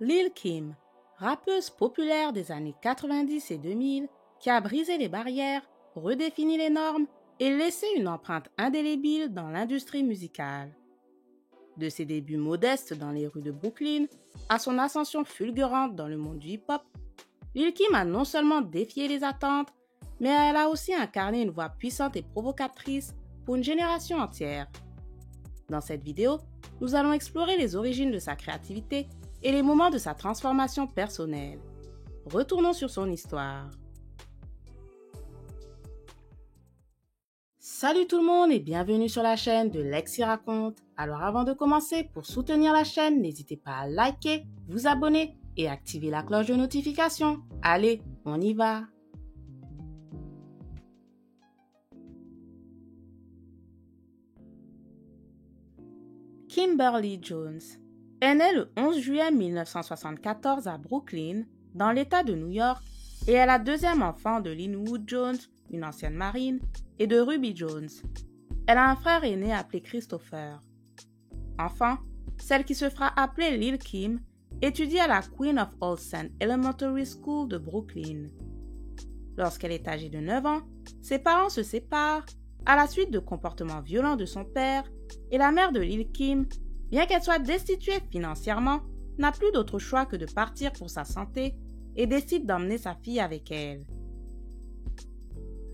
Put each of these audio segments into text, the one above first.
Lil Kim, rappeuse populaire des années 90 et 2000, qui a brisé les barrières, redéfini les normes et laissé une empreinte indélébile dans l'industrie musicale. De ses débuts modestes dans les rues de Brooklyn à son ascension fulgurante dans le monde du hip-hop, Lil Kim a non seulement défié les attentes, mais elle a aussi incarné une voix puissante et provocatrice pour une génération entière. Dans cette vidéo, nous allons explorer les origines de sa créativité et les moments de sa transformation personnelle. Retournons sur son histoire. Salut tout le monde et bienvenue sur la chaîne de Lexi Raconte. Alors avant de commencer, pour soutenir la chaîne, n'hésitez pas à liker, vous abonner et activer la cloche de notification. Allez, on y va! Kimberly Jones est née le 11 juillet 1974 à Brooklyn, dans l'État de New York, et est la deuxième enfant de Linwood Jones, une ancienne marine, et de Ruby Jones. Elle a un frère aîné appelé Christopher. Enfant, celle qui se fera appeler Lil Kim étudie à la Queen of All Saints Elementary School de Brooklyn. Lorsqu'elle est âgée de 9 ans, ses parents se séparent à la suite de comportements violents de son père et la mère de Lil Kim, bien qu'elle soit destituée financièrement, n'a plus d'autre choix que de partir pour sa santé et décide d'emmener sa fille avec elle.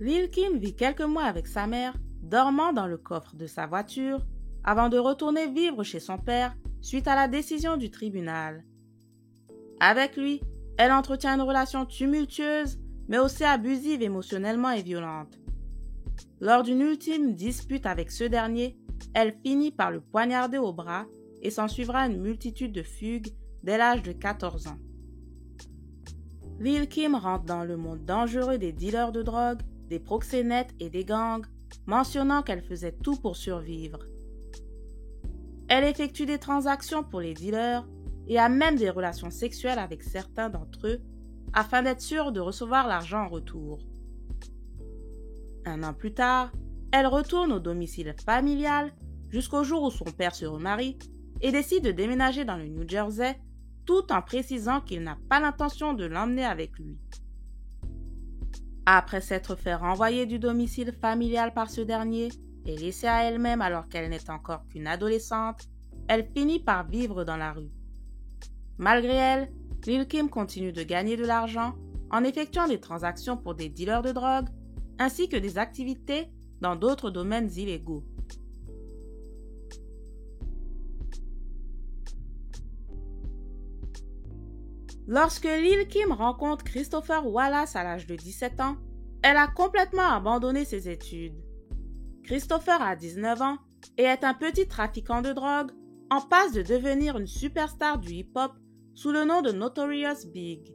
Lil Kim vit quelques mois avec sa mère, dormant dans le coffre de sa voiture, avant de retourner vivre chez son père suite à la décision du tribunal. Avec lui, elle entretient une relation tumultueuse, mais aussi abusive émotionnellement et violente. Lors d'une ultime dispute avec ce dernier, elle finit par le poignarder au bras et s'ensuivra une multitude de fugues dès l'âge de 14 ans. Lil Kim rentre dans le monde dangereux des dealers de drogue, des proxénètes et des gangs, mentionnant qu'elle faisait tout pour survivre. Elle effectue des transactions pour les dealers et a même des relations sexuelles avec certains d'entre eux afin d'être sûre de recevoir l'argent en retour. Un an plus tard, elle retourne au domicile familial jusqu'au jour où son père se remarie et décide de déménager dans le New Jersey tout en précisant qu'il n'a pas l'intention de l'emmener avec lui. Après s'être fait renvoyer du domicile familial par ce dernier et laissée à elle-même alors qu'elle n'est encore qu'une adolescente, elle finit par vivre dans la rue. Malgré elle, Lil Kim continue de gagner de l'argent en effectuant des transactions pour des dealers de drogue ainsi que des activités dans d'autres domaines illégaux. Lorsque Lil Kim rencontre Christopher Wallace à l'âge de 17 ans, elle a complètement abandonné ses études. Christopher a 19 ans et est un petit trafiquant de drogue en passe de devenir une superstar du hip-hop sous le nom de Notorious Big.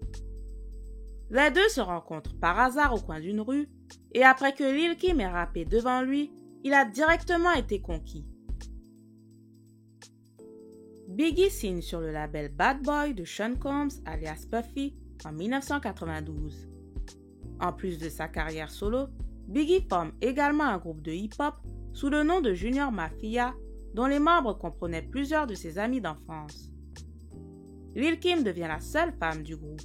Les deux se rencontrent par hasard au coin d'une rue et après que Lil Kim ait rappé devant lui, il a directement été conquis. Biggie signe sur le label Bad Boy de Sean Combs alias Puffy en 1992. En plus de sa carrière solo, Biggie forme également un groupe de hip-hop sous le nom de Junior Mafia, dont les membres comprenaient plusieurs de ses amis d'enfance. Lil Kim devient la seule femme du groupe.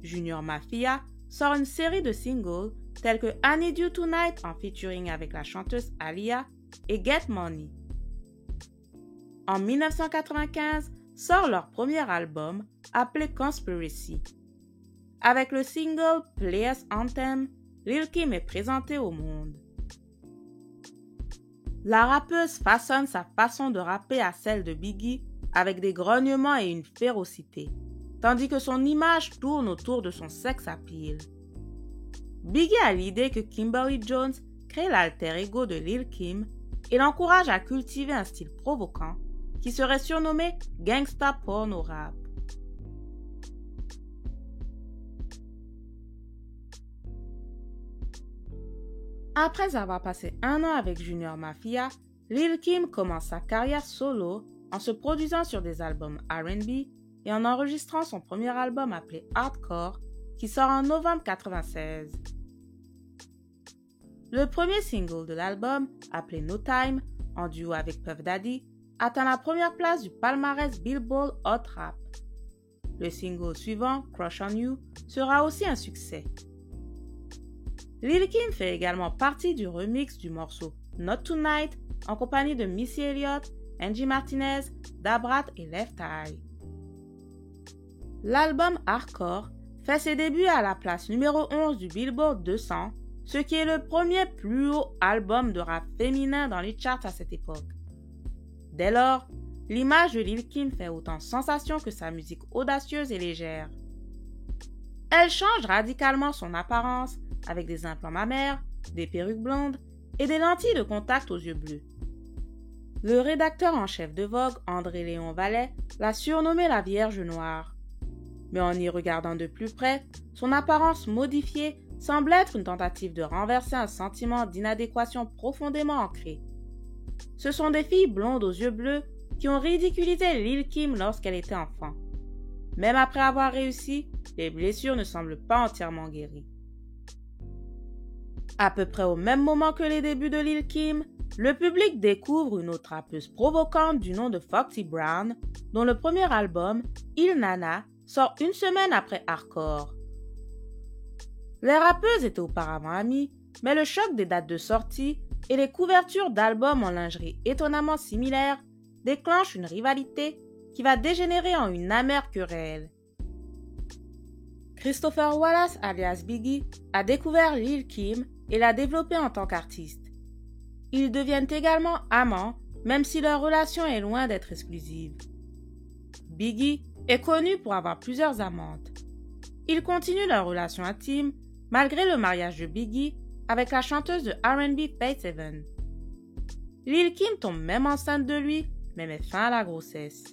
Junior Mafia sort une série de singles tels que I Need You Tonight en featuring avec la chanteuse Aaliyah et Get Money. En 1995, sort leur premier album appelé Conspiracy. Avec le single Players Anthem, Lil Kim est présentée au monde. La rappeuse façonne sa façon de rapper à celle de Biggie avec des grognements et une férocité, tandis que son image tourne autour de son sex appeal. Biggie a l'idée que Kimberly Jones crée l'alter ego de Lil Kim et l'encourage à cultiver un style provoquant qui serait surnommé Gangsta Porno Rap. Après avoir passé un an avec Junior Mafia, Lil Kim commence sa carrière solo en se produisant sur des albums R&B et en enregistrant son premier album appelé Hardcore qui sort en novembre 1996. Le premier single de l'album, appelé No Time, en duo avec Puff Daddy, atteint la première place du palmarès Billboard Hot Rap. le single suivant, Crush on You, sera aussi un succès. Lil' Kim fait également partie du remix du morceau Not Tonight en compagnie de Missy Elliott, Angie Martinez, Da Brat et Left Eye. L'album Hardcore fait ses débuts à la place numéro 11 du Billboard 200, ce qui est le premier plus haut album de rap féminin dans les charts à cette époque. Dès lors, l'image de Lil' Kim fait autant sensation que sa musique audacieuse et légère. Elle change radicalement son apparence avec des implants mammaires, des perruques blondes et des lentilles de contact aux yeux bleus. Le rédacteur en chef de Vogue, André-Léon Vallet, l'a surnommée la Vierge Noire. Mais en y regardant de plus près, son apparence modifiée semble être une tentative de renverser un sentiment d'inadéquation profondément ancré. Ce sont des filles blondes aux yeux bleus qui ont ridiculisé Lil' Kim lorsqu'elle était enfant. Même après avoir réussi, les blessures ne semblent pas entièrement guéries. À peu près au même moment que les débuts de Lil' Kim, le public découvre une autre rappeuse provocante du nom de Foxy Brown, dont le premier album, Il Nana, sort une semaine après Hardcore. Les rappeuses étaient auparavant amies, mais le choc des dates de sortie et les couvertures d'albums en lingerie étonnamment similaires déclenchent une rivalité qui va dégénérer en une amère querelle. Christopher Wallace alias Biggie a découvert Lil' Kim et l'a développée en tant qu'artiste. Ils deviennent également amants, même si leur relation est loin d'être exclusive. Biggie est connu pour avoir plusieurs amantes. Ils continuent leur relation intime malgré le mariage de Biggie avec la chanteuse de R&B Faith Evans. Lil' Kim tombe même enceinte de lui, mais met fin à la grossesse.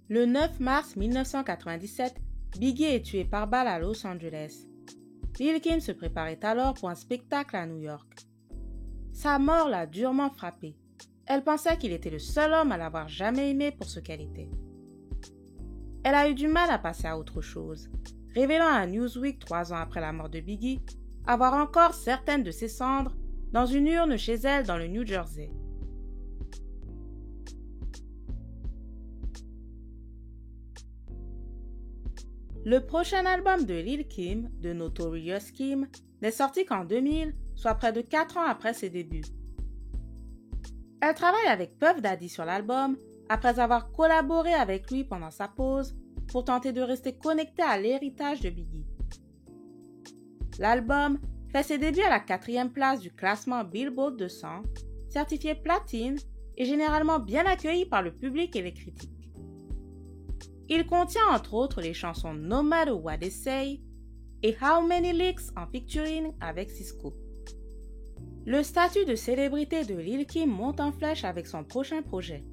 Le 9 mars 1997, Biggie est tué par balle à Los Angeles. Lil' Kim se préparait alors pour un spectacle à New York. Sa mort l'a durement frappée. Elle pensait qu'il était le seul homme à l'avoir jamais aimée pour ce qu'elle était. Elle a eu du mal à passer à autre chose, révélant à Newsweek 3 ans après la mort de Biggie avoir encore certaines de ses cendres dans une urne chez elle dans le New Jersey. Le prochain album de Lil' Kim, The Notorious Kim, n'est sorti qu'en 2000, soit près de 4 ans après ses débuts. Elle travaille avec Puff Daddy sur l'album après avoir collaboré avec lui pendant sa pause pour tenter de rester connectée à l'héritage de Biggie. L'album fait ses débuts à la 4e place du classement Billboard 200, certifié platine et généralement bien accueilli par le public et les critiques. Il contient entre autres les chansons No Matter What They Say et How Many Licks en featuring avec Sisqó. Le statut de célébrité de Lil' Kim monte en flèche avec son prochain projet.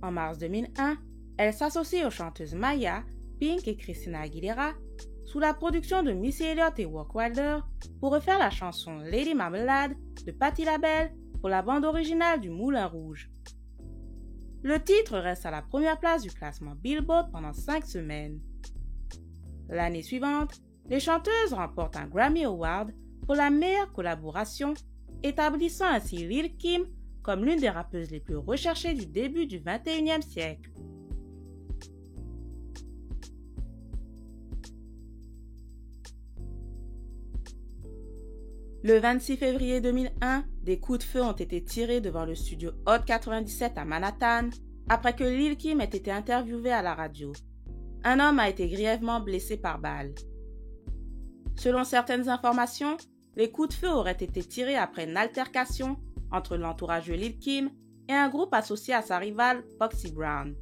En mars 2001, elle s'associe aux chanteuses Maya, Pink et Christina Aguilera sous la production de Missy Elliott et Walk Wilder pour refaire la chanson Lady Marmalade de Patti LaBelle pour la bande originale du Moulin Rouge. Le titre reste à la première place du classement Billboard pendant 5 semaines. L'année suivante, les chanteuses remportent un Grammy Award pour la meilleure collaboration, établissant ainsi Lil' Kim comme l'une des rappeuses les plus recherchées du début du XXIe siècle. Le 26 février 2001, des coups de feu ont été tirés devant le studio Hot 97 à Manhattan après que Lil' Kim ait été interviewée à la radio. Un homme a été grièvement blessé par balle. Selon certaines informations, les coups de feu auraient été tirés après une altercation entre l'entourage de Lil' Kim et un groupe associé à sa rivale Foxy Brown.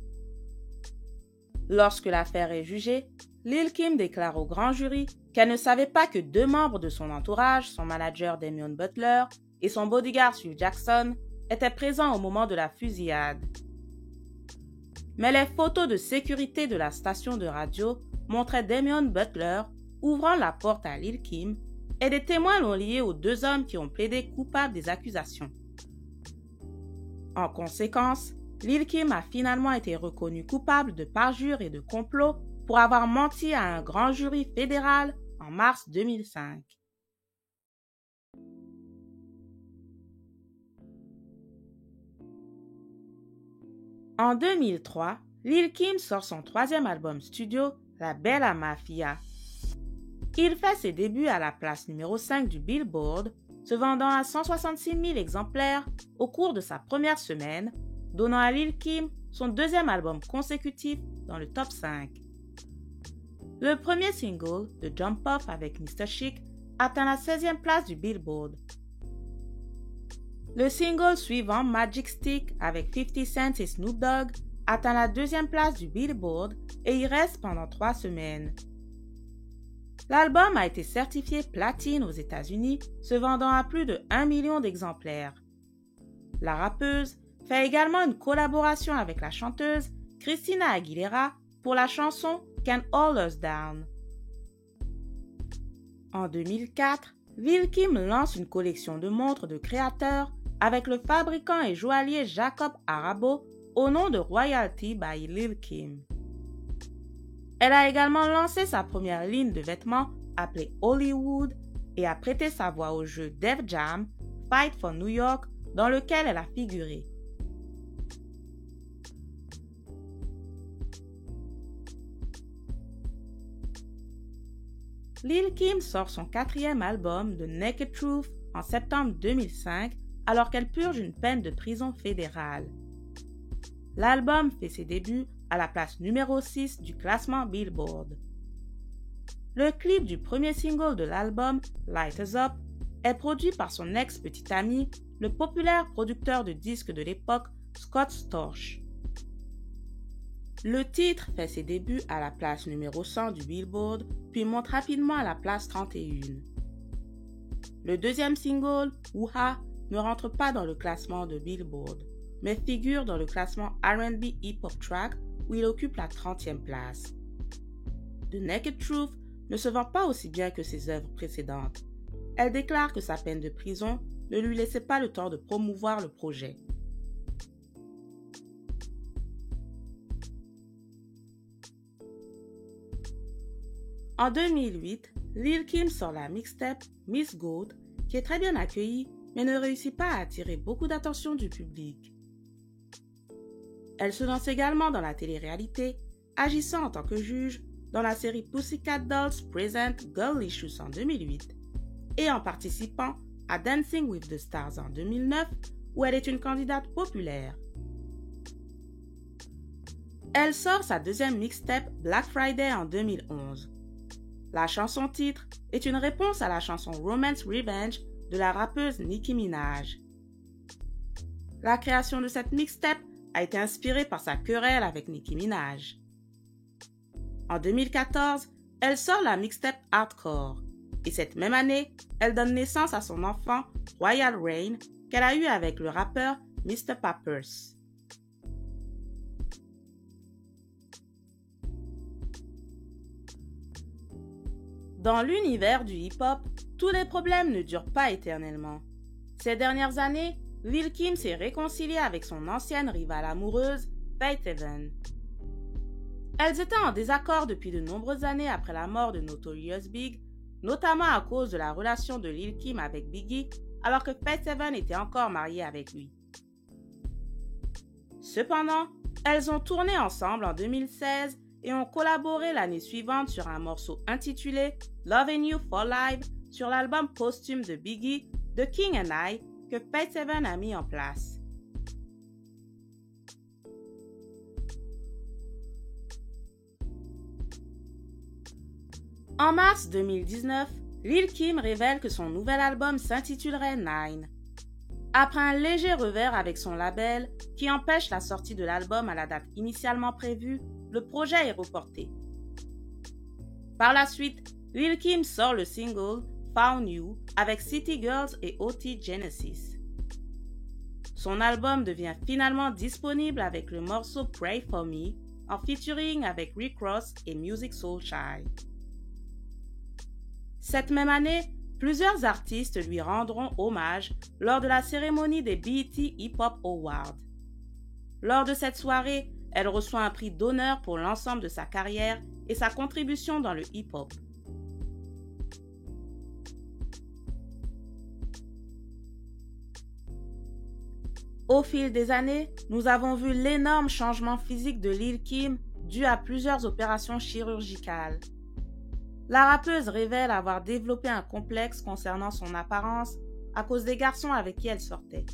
Lorsque l'affaire est jugée, Lil' Kim déclare au grand jury qu'elle ne savait pas que 2 membres de son entourage, son manager Damian Butler et son bodyguard Phil Jackson, étaient présents au moment de la fusillade. Mais les photos de sécurité de la station de radio montraient Damian Butler ouvrant la porte à Lil' Kim et des témoins l'ont lié aux 2 hommes qui ont plaidé coupables des accusations. En conséquence, Lil' Kim a finalement été reconnue coupable de parjure et de complot pour avoir menti à un grand jury fédéral en mars 2005. En 2003, Lil Kim sort son troisième album studio, La Bella Mafia. Il fait ses débuts à la place numéro 5 du Billboard, se vendant à 166 000 exemplaires au cours de sa première semaine, donnant à Lil Kim son deuxième album consécutif dans le top 5. Le premier single, de Jump Off avec Mr. Chic, atteint la 16e place du Billboard. Le single suivant, Magic Stick avec 50 Cent et Snoop Dogg, atteint la 2e place du Billboard et y reste pendant 3 semaines. L'album a été certifié platine aux États-Unis, se vendant à plus de 1 million d'exemplaires. La rappeuse fait également une collaboration avec la chanteuse Christina Aguilera pour la chanson Can't Hold Us Down. En 2004, Lil Kim lance une collection de montres de créateurs avec le fabricant et joaillier Jacob Arabo au nom de Royalty by Lil Kim. Elle a également lancé sa première ligne de vêtements appelée Hollywood et a prêté sa voix au jeu Def Jam Fight for New York dans lequel elle a figuré. Lil Kim sort son 4e album The Naked Truth en septembre 2005 alors qu'elle purge une peine de prison fédérale. L'album fait ses débuts à la place numéro 6 du classement Billboard. Le clip du premier single de l'album, Light Us Up, est produit par son ex-petit ami, le populaire producteur de disques de l'époque, Scott Storch. Le titre fait ses débuts à la place numéro 100 du Billboard, puis monte rapidement à la place 31. Le deuxième single, Woo-Ha, ne rentre pas dans le classement de Billboard, mais figure dans le classement R&B Hip-Hop Track où il occupe la 30e place. The Naked Truth ne se vend pas aussi bien que ses œuvres précédentes. Elle déclare que sa peine de prison ne lui laissait pas le temps de promouvoir le projet. En 2008, Lil Kim sort la mixtape Miss Goat, qui est très bien accueillie, mais ne réussit pas à attirer beaucoup d'attention du public. Elle se lance également dans la télé-réalité, agissant en tant que juge dans la série Pussycat Dolls Present Girlicious en 2008 et en participant à Dancing with the Stars en 2009 où elle est une candidate populaire. Elle sort sa deuxième mixtape Black Friday en 2011. La chanson titre est une réponse à la chanson Romance Revenge de la rappeuse Nicki Minaj. La création de cette mixtape a été inspirée par sa querelle avec Nicki Minaj. En 2014, elle sort la mixtape Hardcore et cette même année, elle donne naissance à son enfant Royal Reign qu'elle a eu avec le rappeur Mr. Papers. Dans l'univers du hip-hop, tous les problèmes ne durent pas éternellement. Ces dernières années, Lil Kim s'est réconciliée avec son ancienne rivale amoureuse, Faith Evans. Elles étaient en désaccord depuis de nombreuses années après la mort de Notorious Big, notamment à cause de la relation de Lil Kim avec Biggie, alors que Faith Evans était encore mariée avec lui. Cependant, elles ont tourné ensemble en 2016 et ont collaboré l'année suivante sur un morceau intitulé Lovin' You for Life sur l'album posthume de Biggie, The King and I, que Faith Evans a mis en place. En mars 2019, Lil Kim révèle que son nouvel album s'intitulerait Nine. Après un léger revers avec son label qui empêche la sortie de l'album à la date initialement prévue, le projet est reporté. Par la suite, Lil Kim sort le single Found You avec City Girls et OT Genesis. Son album devient finalement disponible avec le morceau Pray For Me en featuring avec Rick Ross et Musiq Soulchild. Cette même année, plusieurs artistes lui rendront hommage lors de la cérémonie des BET Hip Hop Awards. Lors de cette soirée, elle reçoit un prix d'honneur pour l'ensemble de sa carrière et sa contribution dans le hip-hop. Au fil des années, nous avons vu l'énorme changement physique de Lil Kim dû à plusieurs opérations chirurgicales. La rappeuse révèle avoir développé un complexe concernant son apparence à cause des garçons avec qui elle sortait.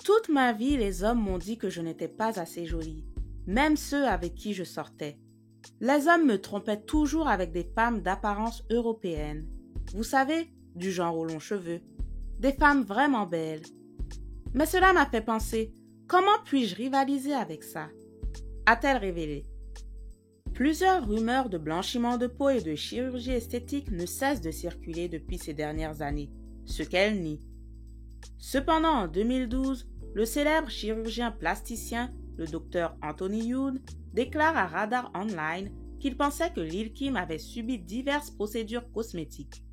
Toute ma vie, les hommes m'ont dit que je n'étais pas assez jolie, même ceux avec qui je sortais. Les hommes me trompaient toujours avec des femmes d'apparence européenne. Vous savez, du genre aux longs cheveux. Des femmes vraiment belles. Mais cela m'a fait penser, comment puis-je rivaliser avec ça? A-t-elle révélé. Plusieurs rumeurs de blanchiment de peau et de chirurgie esthétique ne cessent de circuler depuis ces dernières années, ce qu'elle nie. Cependant, en 2012, le célèbre chirurgien plasticien, le docteur Anthony Youn, déclare à Radar Online qu'il pensait que Lil Kim avait subi diverses procédures cosmétiques.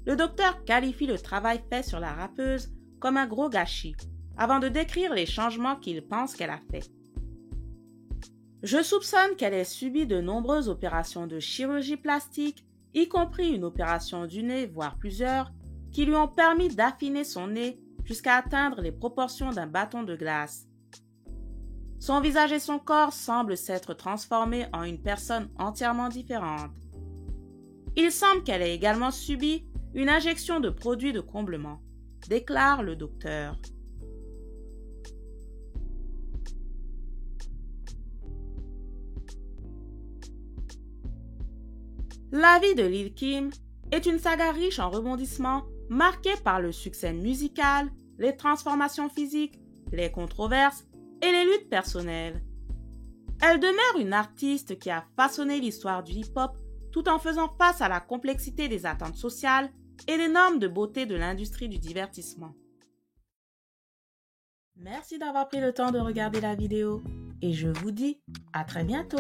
Le docteur qualifie le travail fait sur la rappeuse comme un gros gâchis, avant de décrire les changements qu'il pense qu'elle a fait. Je soupçonne qu'elle ait subi de nombreuses opérations de chirurgie plastique, y compris une opération du nez, voire plusieurs, qui lui ont permis d'affiner son nez jusqu'à atteindre les proportions d'un bâton de glace. Son visage et son corps semblent s'être transformés en une personne entièrement différente. Il semble qu'elle ait également subi une injection de produits de comblement, déclare le docteur. La vie de Lil Kim est une saga riche en rebondissements, marquée par le succès musical, les transformations physiques, les controverses et les luttes personnelles. Elle demeure une artiste qui a façonné l'histoire du hip-hop tout en faisant face à la complexité des attentes sociales et les normes de beauté de l'industrie du divertissement. Merci d'avoir pris le temps de regarder la vidéo et je vous dis à très bientôt.